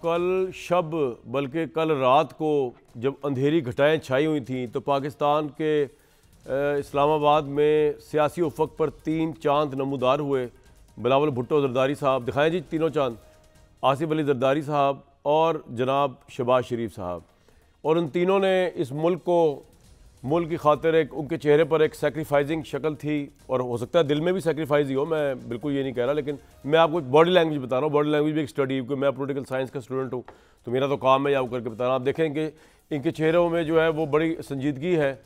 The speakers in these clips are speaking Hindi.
कल शब बल्कि कल रात को जब अंधेरी घटाएं छाई हुई थी तो पाकिस्तान के इस्लामाबाद में सियासी उफक पर 3 चांद नमूदार हुए। बिलावल भुट्टो जरदारी साहब दिखाएं जी, तीनों चांद, आसिफ अली जरदारी साहब और जनाब शहबाज शरीफ साहब। और उन तीनों ने इस मुल्क की खातिर एक उनके चेहरे पर एक सेक्रीफाइजिंग शक्ल थी, और हो सकता है दिल में भी सेक्रीफाइस ही हो, मैं बिल्कुल ये नहीं कह रहा, लेकिन मैं आपको बॉडी लैंग्वेज बता रहा हूँ। बॉडी लैंग्वेज भी एक स्टडी, क्योंकि मैं पॉलिटिकल साइंस का स्टूडेंट हूँ तो मेरा तो काम है आपको करके बताना। आप देखेंगे इनके चेहरों में जो है वो बड़ी संजीदगी है,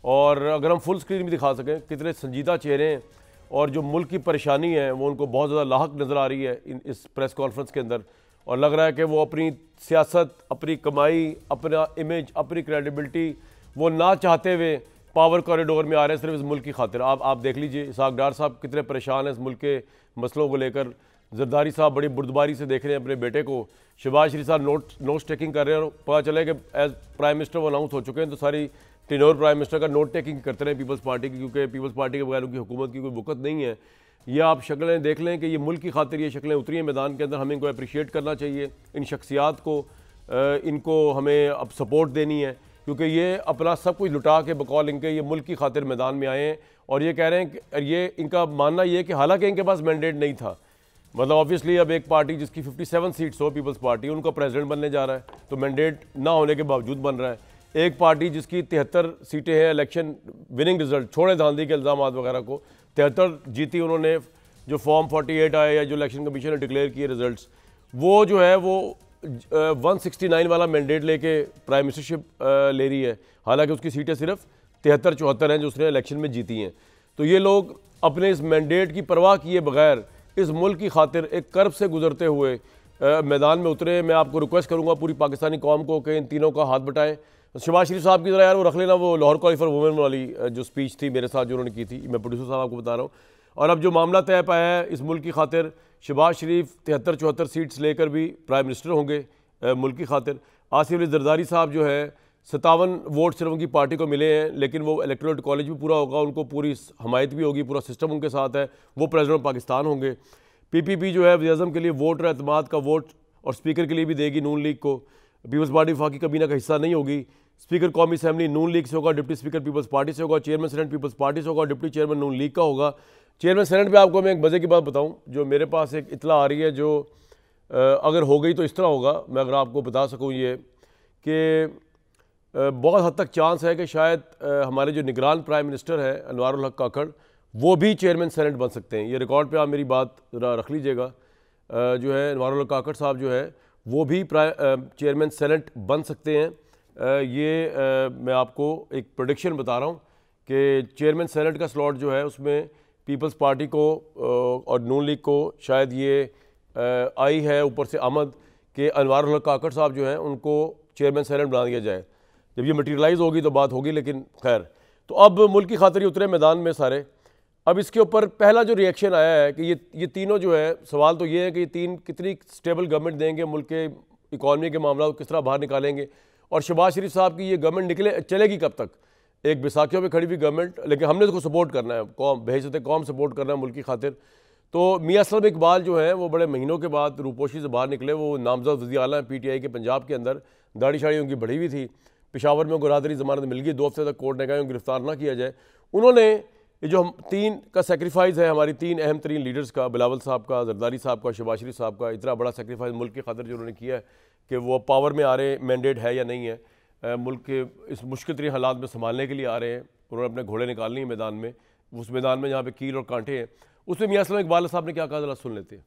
और अगर हम फुल स्क्रीन भी दिखा सकें कितने संजीदा चेहरे हैं, और जो मुल्क की परेशानी है वो उनको बहुत ज़्यादा लाहक नज़र आ रही है इस प्रेस कॉन्फ्रेंस के अंदर। और लग रहा है कि वो अपनी सियासत, अपनी कमाई, अपना इमेज, अपनी क्रेडिबिलिटी वो ना चाहते हुए पावर कॉरिडोर में आ रहे हैं सिर्फ इस मुल्क की खातिर। आप देख लीजिए इसहाक डार साहब कितने परेशान हैं इस मुल्क के मसलों को लेकर। जरदारी साहब बड़ी बुर्दबारी से देख रहे हैं अपने बेटे को। शहबाज शरीफ साहब नोट्स टेकिंग कर रहे हैं, और पता चले कि एज प्राइम मिनिस्टर वो अनाउंस हो चुके हैं तो सारी टेन्योर प्राइम मिनिस्टर का नोट टेकिंग करते रहे पीपल्स पार्टी की, क्योंकि पीपल्स पार्टी के बगैर उनकी हुकूमत की कोई वक़्त नहीं है। ये आप शक्लें देख लें कि ये मुल्क की खातिर ये शक्लें उतरी हैं मैदान के अंदर। हमें इनको अप्रिशिएट करना चाहिए, इन शख्सियात को, इनको हमें अब सपोर्ट देनी है, क्योंकि ये अपना सब कुछ लुटा के बकौल इनके ये मुल्क की खातिर मैदान में आए हैं। और ये कह रहे हैं कि ये इनका मानना ये है कि हालांकि इनके पास मैंडेट नहीं था, मतलब ऑब्वियसली अब एक पार्टी जिसकी 57 सीट्स हो, पीपल्स पार्टी, उनका प्रेसिडेंट बनने जा रहा है तो मैंडेट ना होने के बावजूद बन रहा है। एक पार्टी जिसकी 73 सीटें हैं, इलेक्शन विनिंग रिजल्ट, छोड़े धांधली के इल्ज़ाम वगैरह को, 73 जीती उन्होंने। जो फॉर्म 48 आए या जो इलेक्शन कमीशन ने डिक्लेयर किए रिजल्ट्स, वो जो है वो 169 वाला मैंडेट लेके प्राइम मिनिस्टरशिप ले रही है, हालांकि उसकी सीटें सिर्फ 73-74 हैं जो उसने इलेक्शन में जीती हैं। तो ये लोग अपने इस मैंडेट की परवाह किए बगैर इस मुल्क की खातिर एक कर्ब से गुजरते हुए मैदान में उतरे। मैं आपको रिक्वेस्ट करूँगा पूरी पाकिस्तानी कौम को कि इन तीनों का हाथ बटाएं। शहबाज शरीफ साहब की तरह यार वो रख लेना, वो लाहौर कॉलेज फॉर वुमेन वाली जो स्पीच थी मेरे साथ जो उन्होंने की थी, मैं प्रोड्यूसर साहब आपको बता रहा हूँ। और अब जो मामला तय पाया है इस मुल्क की खातिर, शहबाज शरीफ 73-74 सीट्स लेकर भी प्राइम मिनिस्टर होंगे मुल्क की खातिर। आसिफ अली जरदारी साहब जो है 57 वोट सिर्फ उनकी पार्टी को मिले हैं, लेकिन वो इलेक्टोरल कॉलेज भी पूरा होगा, उनको पूरी हमायत भी होगी, पूरा सिस्टम उनके साथ है, वो प्रेसिडेंट ऑफ पाकिस्तान होंगे। PPP जो है वज़ीर-ए-आज़म के लिए वोट और एतमाद का वोट और स्पीकर के लिए भी देगी नून लीग को। पीपल्स पार्टी वफाकी कबीना का हिस्सा नहीं होगी। स्पीकर कौमी असम्बली नून लीग से होगा, डिप्टी स्पीकर पीपल्स पार्टी से होगा, चेयरमैन सेनेट पीपल्स पार्टी से होगा, डिप्टी चेयरमैन नून लीग का होगा। चेयरमैन सेनेट पे आपको मैं एक मज़े की बात बताऊं, जो मेरे पास एक इतला आ रही है, जो अगर हो गई तो इस तरह होगा, मैं अगर आपको बता सकूं ये कि बहुत हद तक चांस है कि शायद हमारे जो निगरान प्राइम मिनिस्टर है अनवारुल हक काकड़, वो भी चेयरमैन सेनेट बन सकते हैं। ये रिकॉर्ड पे आप मेरी बात रख लीजिएगा। जो है अनवारुल हक काकड़ साहब जो है वो भी चेयरमैन सेनेट बन सकते हैं। मैं आपको एक प्रेडिक्शन बता रहा हूँ कि चेयरमैन सेनेट का स्लॉट जो है उसमें पीपल्स पार्टी को और नून लीग को शायद ये आई है ऊपर से आमद कि अनवारुल हक काकड़ साहब जो हैं उनको चेयरमैन सेनेट बना दिया जाए। जब ये मटीरियलाइज़ होगी तो बात होगी, लेकिन खैर, तो अब मुल्क की खातिर उतरे मैदान में सारे। अब इसके ऊपर पहला जो रिएक्शन आया है कि ये तीनों जो है, सवाल तो ये है कि ये तीन कितनी स्टेबल गवर्नमेंट देंगे, मुल्क के इकॉनमी के मामला को किस तरह बाहर निकालेंगे, और शहबाज शरीफ साहब की ये गवर्नमेंट चलेगी कब तक। एक बैसाखियों में खड़ी हुई गवर्नमेंट, लेकिन हमने उसको सपोर्ट करना है, कौम बहैसियत कौम सपोर्ट करना है मुल्क की खातिर। तो मियां असलम इकबाल जो हैं वो बड़े महीनों के बाद रूपोशी से बाहर निकले। वो नामजद वज़ीर आला हैं PTI के पंजाब के अंदर, दाढ़ी शाड़ी उनकी बढ़ी हुई थी। पेशावर में उनको रादरी ज़मानत मिल गई, 2 हफ्ते तक कोर्ट ने कहा गिरफ्तार ना किया जाए। उन्होंने ये जो हम 3 का सेक्रीफाइस है, हमारी 3 अहम तरीन लीडर्स का, बिलावल साहब का, जरदारी साहब का, शहबाज शरीफ साहब का, इतना बड़ा सेक्रीफाइस मुल्क की खातिर जो उन्होंने किया है कि वो पावर में आ रहे हैं, मैंडेट है या नहीं है, मुल्क के इस मुश्किल तरीन हालात में संभालने के लिए आ रहे हैं। उन्होंने अपने घोड़े निकालने हैं मैदान में, उस मैदान में जहाँ पे कील और कांटे हैं, उसमें मियां असलम इकबाल साहब ने क्या कहा, ज़रा सुन लेते हैं।